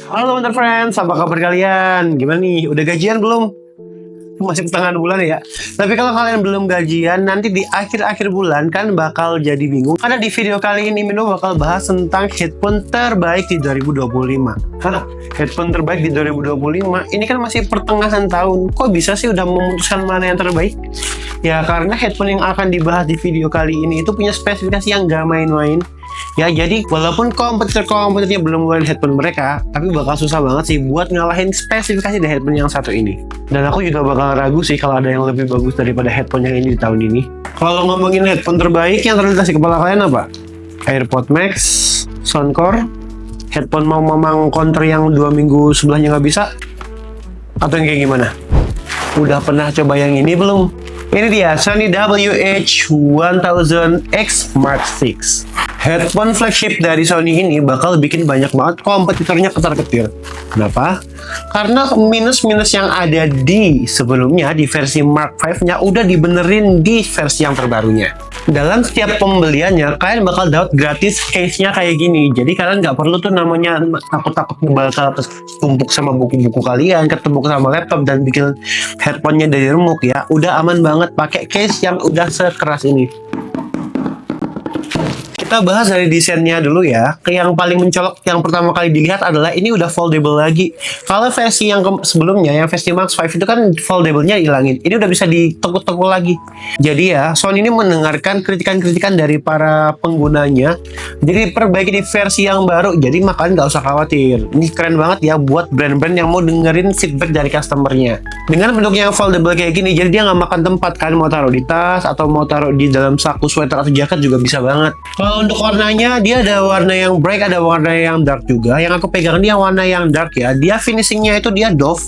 Halo teman friends, apa kabar kalian? Gimana nih? Udah gajian belum? Masih pertengahan bulan ya. Tapi kalau kalian belum gajian, nanti di akhir-akhir bulan kan bakal jadi bingung. Karena di video kali ini Mino bakal bahas tentang headphone terbaik di 2025. Hah? Headphone terbaik di 2025? Ini kan masih pertengahan tahun. Kok bisa sih udah memutuskan mana yang terbaik? Ya karena headphone yang akan dibahas di video kali ini itu punya spesifikasi yang gak main-main. Ya jadi walaupun kompetitor-kompetitornya belum ngeluarin headphone mereka, tapi bakal susah banget sih buat ngalahin spesifikasi dari headphone yang satu ini. Dan aku juga bakal ragu sih kalau ada yang lebih bagus daripada headphone yang ini di tahun ini. Kalau ngomongin headphone terbaik yang terlintas di kepala kalian apa? AirPods Max, Soundcore, headphone mau mamang counter yang 2 minggu sebelahnya nggak bisa? Atau yang kayak gimana? Udah pernah coba yang ini belum? Ini dia Sony WH-1000X Mark VI. Headphone flagship dari Sony ini bakal bikin banyak banget kompetitornya ketar-ketir. Kenapa? Karena minus-minus yang ada di sebelumnya di versi Mark V nya udah dibenerin di versi yang terbarunya. Dalam setiap pembeliannya, kalian bakal dapat gratis case-nya kayak gini. Jadi kalian nggak perlu tuh namanya takut-takut bakal tumpuk sama buku-buku kalian, ketemu sama laptop dan bikin headphone-nya dari remuk ya. Udah aman banget pakai case yang udah sekeras ini. Kita bahas dari desainnya dulu ya. Yang paling mencolok yang pertama kali dilihat adalah ini udah foldable lagi. Kalau versi yang sebelumnya, yang versi Max 5 itu kan foldable-nya hilangin. Ini udah bisa ditekuk-tekuk lagi. Jadi ya, Sony ini mendengarkan kritikan-kritikan dari para penggunanya. Jadi perbaiki di versi yang baru. Jadi makanya nggak usah khawatir. Ini keren banget ya buat brand-brand yang mau dengerin feedback dari customer-nya. Dengan bentuknya yang foldable kayak gini, jadi dia nggak makan tempat. Kalian mau taruh di tas atau mau taruh di dalam saku, sweater atau jaket juga bisa banget. Kalau untuk warnanya, dia ada warna yang bright, ada warna yang dark juga. Yang aku pegang dia warna yang dark ya. Dia finishingnya itu dia doff.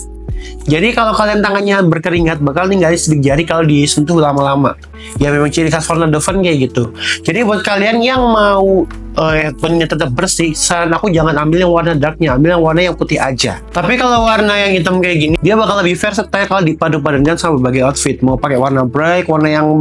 Jadi kalau kalian tangannya berkeringat, bakal ninggalin sidik jari kalau disentuh lama-lama. Ya memang ciri khas warna doffen kayak gitu. Jadi buat kalian yang mau headphone-nya tetap bersih, saran aku jangan ambil yang warna darknya, ambil yang warna yang putih aja. Tapi kalau warna yang hitam kayak gini, dia bakal lebih versatile kalau dipadu-padankan sama berbagai outfit. Mau pakai warna bright, warna yang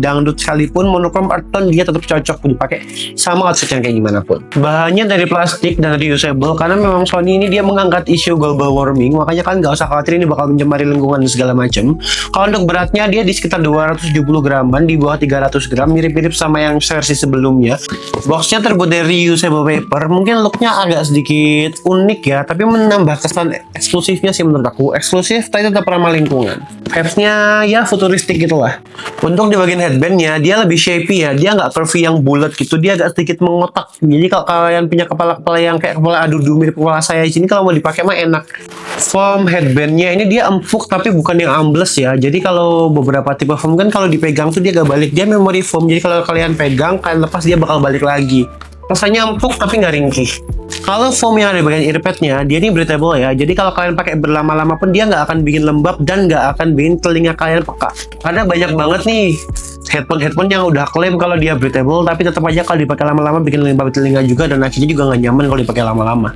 dangdut sekalipun, monochrome earth tone dia tetap cocok dipakai sama outfit yang kayak gimana pun. Bahannya dari plastik dan reusable karena memang Sony ini dia mengangkat isu global warming, makanya kan nggak usah khawatir ini bakal mencemari lingkungan dan segala macam. Kalau untuk beratnya dia di sekitar 270 graman, di bawah 300 gram, mirip-mirip sama yang versi sebelumnya. Boxnya terbuat dari reusable paper, mungkin looknya agak sedikit unik ya, tapi menambah kesan eksklusifnya sih menurut aku. Eksklusif tapi tetap ramah lingkungan. Vibes-nya ya futuristik gitulah. Untuk di bagian headbandnya dia lebih shapy ya, dia nggak curvy yang bulat gitu, dia agak sedikit mengotak. Jadi kalau kalian punya kepala-kepala yang kayak kepala adudu mirip kepala saya di sini, kalau mau dipakai mah enak. Foam headbandnya ini dia empuk tapi bukan yang ambles ya. Jadi kalau beberapa tipe foam kan kalau dipegang tuh dia gak balik, dia memory foam. Jadi kalau kalian pegang, kalian lepas dia bakal balik lagi. Rasanya empuk tapi nggak ringkih. Kalau foam yang ada di bagian earpadnya, dia ini breathable ya. Jadi kalau kalian pakai berlama-lama pun dia nggak akan bikin lembab dan nggak akan bikin telinga kalian peka. Karena banyak banget nih headphone yang udah klaim kalau dia breathable, tapi tetap aja kalau dipakai lama-lama bikin lembab telinga juga dan akhirnya juga nggak nyaman kalau dipakai lama-lama.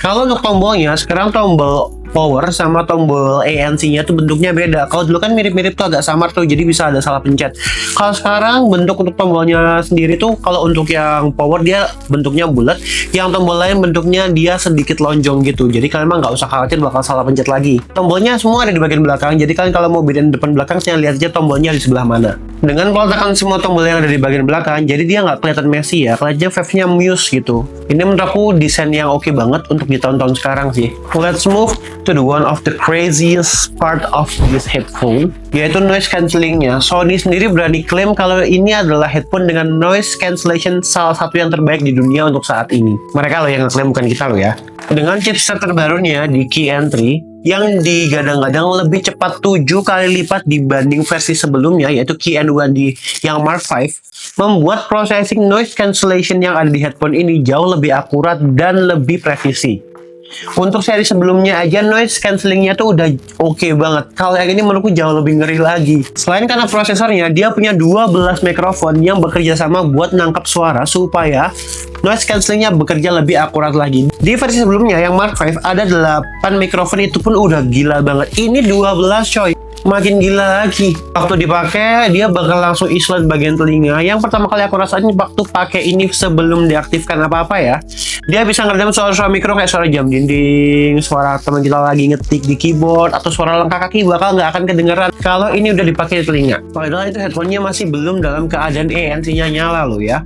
Kalau untuk tombolnya, sekarang tombol power sama tombol ANC-nya tuh bentuknya beda. Kalau dulu kan mirip-mirip tuh agak samar tuh, jadi bisa ada salah pencet. Kalau sekarang bentuk untuk tombolnya sendiri tuh, kalau untuk yang power dia bentuknya bulat, yang tombol lain bentuknya dia sedikit lonjong gitu. Jadi kalian mah nggak usah khawatir bakal salah pencet lagi. Tombolnya semua ada di bagian belakang, jadi kalian kalau mau bedain depan belakang, saya lihat aja tombolnya di sebelah mana. Dengan peletakan semua tombol yang ada di bagian belakang, jadi dia nggak kelihatan messy ya, kelihatannya vibe-nya muse gitu. Ini menurut aku desain yang oke banget untuk di tahun-tahun sekarang sih. Let's move to the one of the craziest part of this headphone, yaitu noise cancellingnya. Sony sendiri berani klaim kalau ini adalah headphone dengan noise cancellation salah satu yang terbaik di dunia untuk saat ini. Mereka loh yang ngeklaim, bukan kita loh ya. Dengan chipset terbarunya di Key Entry yang digadang-gadang lebih cepat 7 kali lipat dibanding versi sebelumnya, yaitu Key N1 di yang Mark V, membuat processing noise cancellation yang ada di headphone ini jauh lebih akurat dan lebih presisi. Untuk seri sebelumnya aja noise cancellingnya tuh udah oke banget. Kalau yang ini menurutku jauh lebih ngeri lagi. Selain karena prosesornya, dia punya 12 mikrofon yang bekerja sama buat nangkap suara supaya noise cancellingnya bekerja lebih akurat lagi. Di versi sebelumnya yang Mark V ada 8 mikrofon, itu pun udah gila banget. Ini 12 coy. makin gila lagi. Waktu dipakai dia bakal langsung isolate bagian telinga. Yang pertama kali aku rasain waktu pakai ini sebelum diaktifkan apa-apa ya, dia bisa ngeredam suara-suara mikro kayak suara jam dinding, suara teman kita lagi ngetik di keyboard, atau suara langkah kaki bakal nggak akan kedengeran kalau ini udah dipakai di telinga. Padahal itu headphone-nya masih belum dalam keadaan ANC-nya nyala loh ya.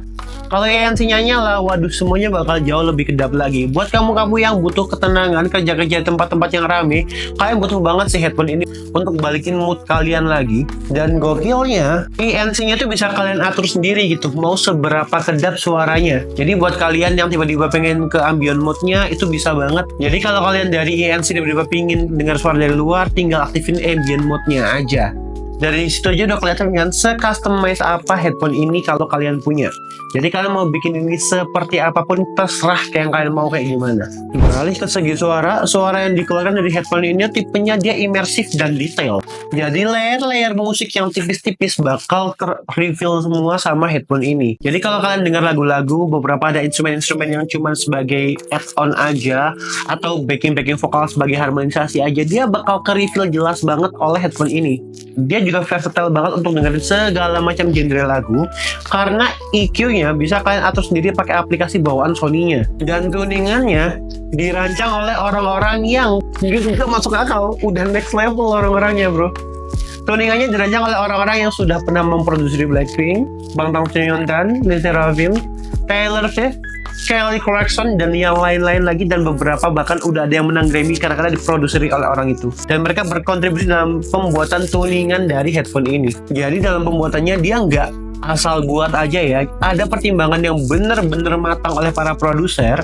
Kalau ANC-nya nyala, waduh semuanya bakal jauh lebih kedap lagi. Buat kamu-kamu yang butuh ketenangan, kerja-kerja di tempat-tempat yang rame, kalian butuh banget sih headphone ini untuk balikin mood kalian lagi. Dan gokilnya, ANC-nya tuh bisa kalian atur sendiri gitu, mau seberapa kedap suaranya. Jadi buat kalian yang tiba-tiba pengen ke ambient mode-nya, itu bisa banget. Jadi kalau kalian dari ANC tiba-tiba pengen dengar suara dari luar, tinggal aktifin ambient mode-nya aja. Dari situ aja udah kelihatan kan se-customize apa headphone ini kalau kalian punya. Jadi kalian mau bikin ini seperti apapun terserah kayak yang kalian mau kayak gimana. Beralih ke segi suara yang dikeluarkan dari headphone ini tipenya dia imersif dan detail. Jadi layer-layer musik yang tipis-tipis bakal reveal semua sama headphone ini. Jadi kalau kalian dengar lagu-lagu, beberapa ada instrumen-instrumen yang cuma sebagai add-on aja atau backing vokal sebagai harmonisasi aja, dia bakal ke-reveal jelas banget oleh headphone ini. Dia juga versatile banget untuk dengerin segala macam genre lagu karena EQ-nya bisa kalian atur sendiri pakai aplikasi bawaan Sony-nya. Dan tuningannya dirancang oleh orang-orang yang gitu masuk akal, udah next level orang-orangnya bro. Tuningannya dirancang oleh orang-orang yang sudah pernah memproduksi Blackpink, Bangtan Sonyeondan, LE SSERAFIM, Taylor Swift, Kelly Clarkson, dan yang lain-lain lagi, dan beberapa bahkan udah ada yang menang Grammy karena diproduseri oleh orang itu. Dan mereka berkontribusi dalam pembuatan tuningan dari headphone ini. Jadi dalam pembuatannya dia nggak asal buat aja ya, ada pertimbangan yang bener-bener matang oleh para produser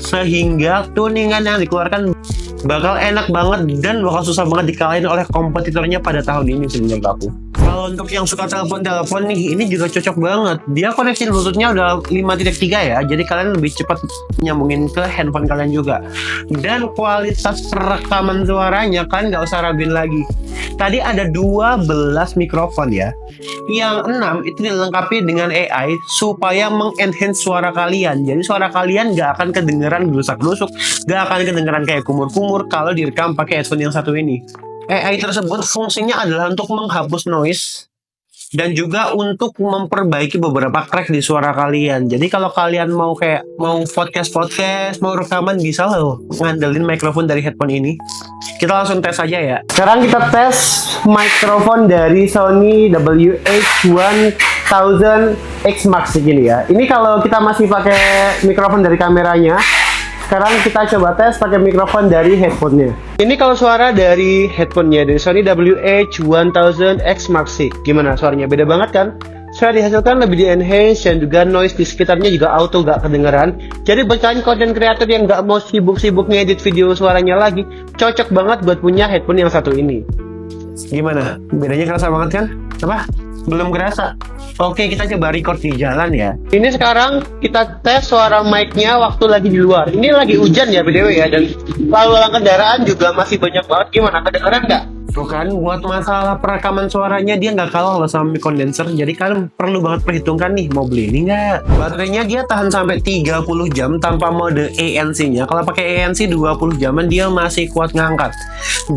sehingga tuningan yang dikeluarkan bakal enak banget dan bakal susah banget dikalahin oleh kompetitornya pada tahun ini menurut aku. Kalau untuk yang suka telepon nih, ini juga cocok banget. Dia koneksi Bluetooth-nya udah 5.3 ya, jadi kalian lebih cepat nyambungin ke handphone kalian juga. Dan kualitas perekaman suaranya kan nggak usah raguin lagi. Tadi ada 12 mikrofon ya. Yang 6 itu dilengkapi dengan AI supaya mengenhance suara kalian. Jadi suara kalian nggak akan kedengeran gerusak-gerusuk, nggak akan kedengeran kayak kumur-kumur kalau direkam pakai headphone yang satu ini. AI tersebut fungsinya adalah untuk menghapus noise dan juga untuk memperbaiki beberapa crack di suara kalian. Jadi kalau kalian mau podcast, mau rekaman, bisa loh ngandelin mikrofon dari headphone ini. Kita langsung tes aja ya. Sekarang kita tes mikrofon dari Sony WH-1000X Max ini ya. Ini kalau kita masih pakai mikrofon dari kameranya. Sekarang kita coba tes pakai mikrofon dari headphone-nya. Ini kalau suara dari headphone-nya dari Sony WH-1000X Max. Gimana suaranya? Beda banget kan? Suara dihasilkan lebih di-enhance dan juga noise di sekitarnya juga auto gak kedengeran. Jadi buat kalian content creator yang gak mau sibuk-sibuk ngedit video suaranya lagi, cocok banget buat punya headphone yang satu ini. Gimana? Bedanya kerasa banget kan? Apa? Belum kerasa? Oke, kita coba record di jalan ya. Ini sekarang kita tes suara mic-nya waktu lagi di luar. Ini lagi hujan ya BTW ya, dan lalu lalang kendaraan juga masih banyak banget. Gimana? Kedengeran nggak? Tuh kan, buat masalah perekaman suaranya dia nggak kalah loh sama mic condenser. Jadi kalian perlu banget perhitungkan nih, mau beli ini nggak? Baterainya dia tahan sampai 30 jam tanpa mode ANC-nya. Kalau pakai ANC 20 jaman dia masih kuat ngangkat.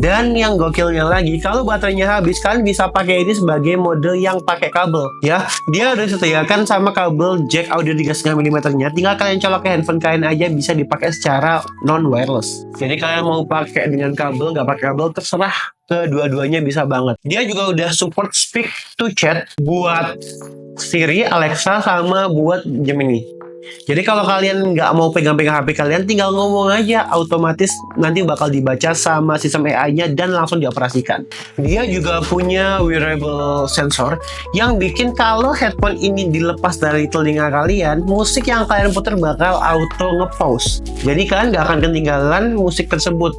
Dan yang gokilnya lagi, kalau baterainya habis, kalian bisa pakai ini sebagai mode yang pakai kabel ya. Dia udah disediakan sama kabel jack audio 3,5 mm-nya. Tinggal kalian colok ke handphone kalian aja, bisa dipakai secara non wireless. Jadi kalian mau pakai dengan kabel, nggak pakai kabel, terserah. Kedua-duanya bisa banget. Dia juga udah support speak to chat buat Siri, Alexa, sama buat Gemini. Jadi kalau kalian nggak mau pegang-pegang HP kalian, tinggal ngomong aja, otomatis nanti bakal dibaca sama sistem AI-nya dan langsung dioperasikan. Dia juga punya wearable sensor yang bikin kalau headphone ini dilepas dari telinga kalian, musik yang kalian putar bakal auto nge-pause. Jadi kalian nggak akan ketinggalan musik tersebut.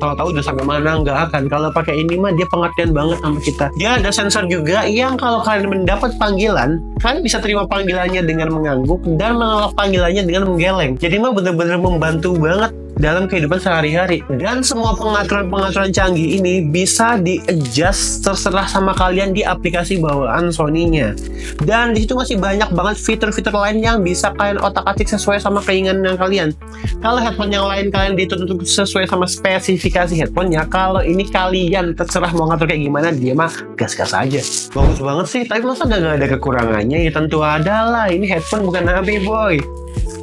Kalau tahu udah sampai mana, nggak akan. Kalau pakai ini mah dia pengertian banget sama kita. Dia ada sensor juga yang kalau kalian mendapat panggilan, kalian bisa terima panggilannya dengan mengangguk dan menolak panggilannya dengan menggeleng. Jadi mah bener-bener membantu banget dalam kehidupan sehari-hari. Dan semua pengaturan-pengaturan canggih ini bisa di-adjust terserah sama kalian di aplikasi bawaan Sony-nya. Dan di situ masih banyak banget fitur-fitur lain yang bisa kalian otak-atik sesuai sama keinginan kalian. Kalau headphone yang lain kalian dituntut sesuai sama spesifikasi headphone-nya, kalau ini kalian terserah mau ngatur kayak gimana, dia mah gas-gas aja. Bagus banget sih, tapi masa nggak ada kekurangannya? Ya tentu ada lah, ini headphone bukan HP boy.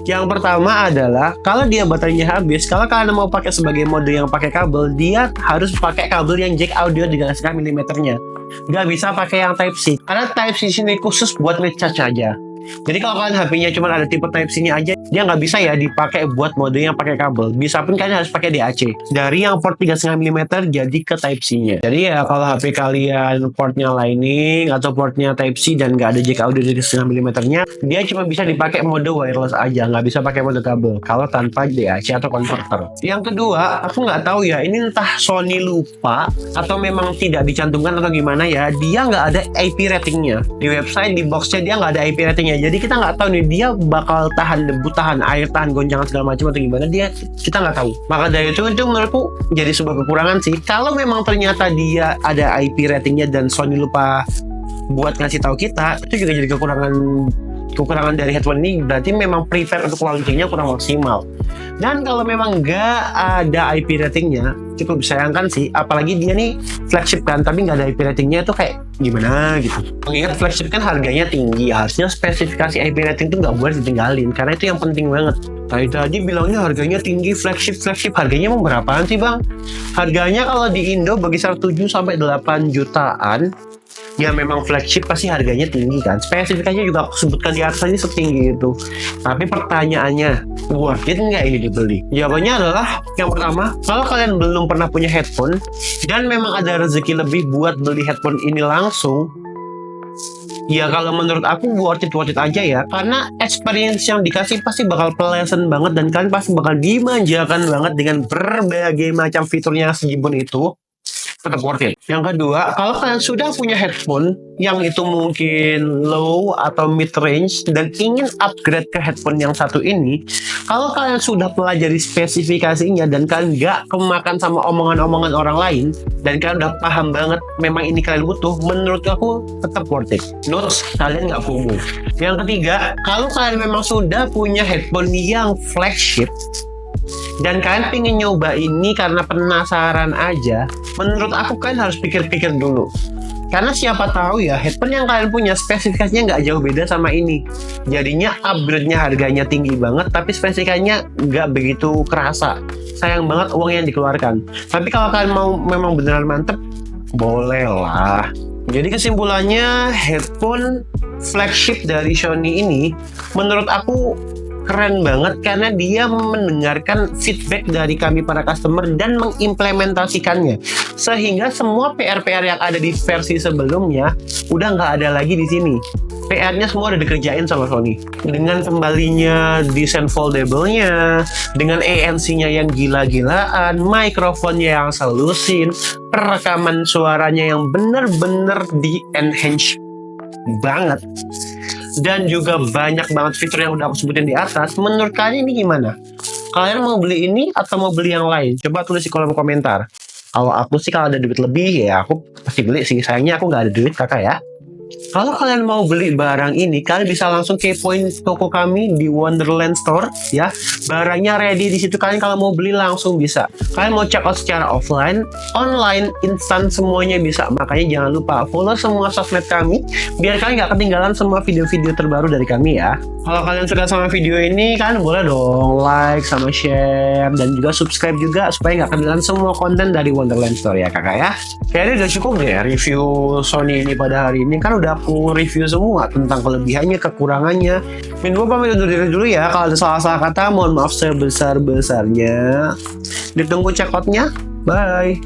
Yang pertama adalah kalau dia baterainya habis, kalau kalian mau pakai sebagai mode yang pakai kabel, dia harus pakai kabel yang jack audio 3,5 mm-nya. Nggak bisa pakai yang Type C, karena Type C sini khusus buat ngecharge aja. Jadi kalau kalian HP-nya cuma ada tipe Type C-nya aja, dia nggak bisa ya dipakai buat mode yang pakai kabel. Bisa pun kalian harus pakai DAC. Dari yang port 3,5 mm jadi ke Type C-nya. Jadi ya kalau HP kalian portnya Lightning atau portnya Type C dan nggak ada jack audio 3,5 mm-nya, dia cuma bisa dipakai mode wireless aja, nggak bisa pakai mode kabel kalau tanpa DAC atau converter. Yang kedua, aku nggak tahu ya, ini entah Sony lupa atau memang tidak dicantumkan atau gimana ya, dia nggak ada IP ratingnya. Di website, di boxnya dia nggak ada IP ratingnya. Jadi kita nggak tahu nih dia bakal tahan debu, tahan air, tahan gonjangan segala macam atau gimana, kita nggak tahu. Maka dari itu menurutku jadi sebuah kekurangan sih. Kalau memang ternyata dia ada IP ratingnya dan Sony lupa buat ngasih tahu kita, itu juga jadi kekurangan dari headphone ini. Berarti memang prepare untuk launchingnya kurang maksimal. Dan kalau memang nggak ada IP ratingnya, cukup disayangkan sih. Apalagi dia nih flagship kan, tapi nggak ada IP ratingnya, itu kayak gimana gitu. Mengingat flagship kan harganya tinggi, harusnya spesifikasi IP rating itu nggak boleh ditinggalin, karena itu yang penting banget. Tadi bilangnya harganya tinggi, flagship harganya mau berapaan sih bang? Harganya kalau di Indo berkisar 7-8 jutaan. Ya memang flagship pasti harganya tinggi kan. Spesifikasinya juga aku sebutkan di atas ini setinggi itu. Tapi pertanyaannya, worth it nggak ini dibeli? Jawabannya adalah yang pertama, kalau kalian belum pernah punya headphone dan memang ada rezeki lebih buat beli headphone ini langsung, ya kalau menurut aku worth it aja ya. Karena experience yang dikasih pasti bakal pleasant banget dan kalian pasti bakal dimanjakan banget dengan berbagai macam fiturnya sejibun itu. Tetap worth it. Yang kedua, kalau kalian sudah punya headphone yang itu mungkin low atau mid range dan ingin upgrade ke headphone yang satu ini, kalau kalian sudah pelajari spesifikasinya dan kalian nggak kemakan sama omongan-omongan orang lain dan kalian udah paham banget memang ini kalian butuh, menurut aku tetap worth it. Notes, kalian nggak FOMO. Yang ketiga, kalau kalian memang sudah punya headphone yang flagship dan kalian pengen nyoba ini karena penasaran aja, menurut aku kalian harus pikir-pikir dulu. Karena siapa tahu ya headphone yang kalian punya spesifikasinya nggak jauh beda sama ini. Jadinya upgrade-nya harganya tinggi banget, tapi spesifikasinya nggak begitu kerasa. Sayang banget uang yang dikeluarkan. Tapi kalau kalian mau memang beneran mantep, boleh lah. Jadi kesimpulannya, headphone flagship dari Sony ini menurut aku keren banget karena dia mendengarkan feedback dari kami para customer dan mengimplementasikannya, sehingga semua PR-PR yang ada di versi sebelumnya udah nggak ada lagi di sini. PR-nya semua udah dikerjain sama Sony. Dengan kembalinya desain foldable-nya, dengan ANC-nya yang gila-gilaan, mikrofonnya yang selusin, perekaman suaranya yang bener-bener di-enhance banget, dan juga banyak banget fitur yang udah aku sebutin di atas. Menurut kalian ini gimana? Kalian mau beli ini atau mau beli yang lain? Coba tulis di kolom komentar. Kalau aku sih kalau ada duit lebih ya aku pasti beli sih. Sayangnya aku nggak ada duit kakak ya. Kalau kalian mau beli barang ini, kalian bisa langsung kepoin toko kami di Wonderland Store ya. Barangnya ready di situ, kalian kalau mau beli langsung bisa. Kalian mau check out secara offline, online, instan, semuanya bisa. Makanya jangan lupa follow semua sosmed kami biar kalian nggak ketinggalan semua video-video terbaru dari kami ya. Kalau kalian suka sama video ini, kalian boleh dong like sama share dan juga subscribe juga supaya nggak ketinggalan semua konten dari Wonderland Store ya kakak ya. Kayaknya udah cukup deh review Sony ini pada hari ini. Kan udah aku review semua tentang kelebihannya, kekurangannya. Gue pamit undur diri dulu ya. Kalau ada salah-salah kata, mohon maaf sebesar-besarnya. Ditunggu check outnya. Bye.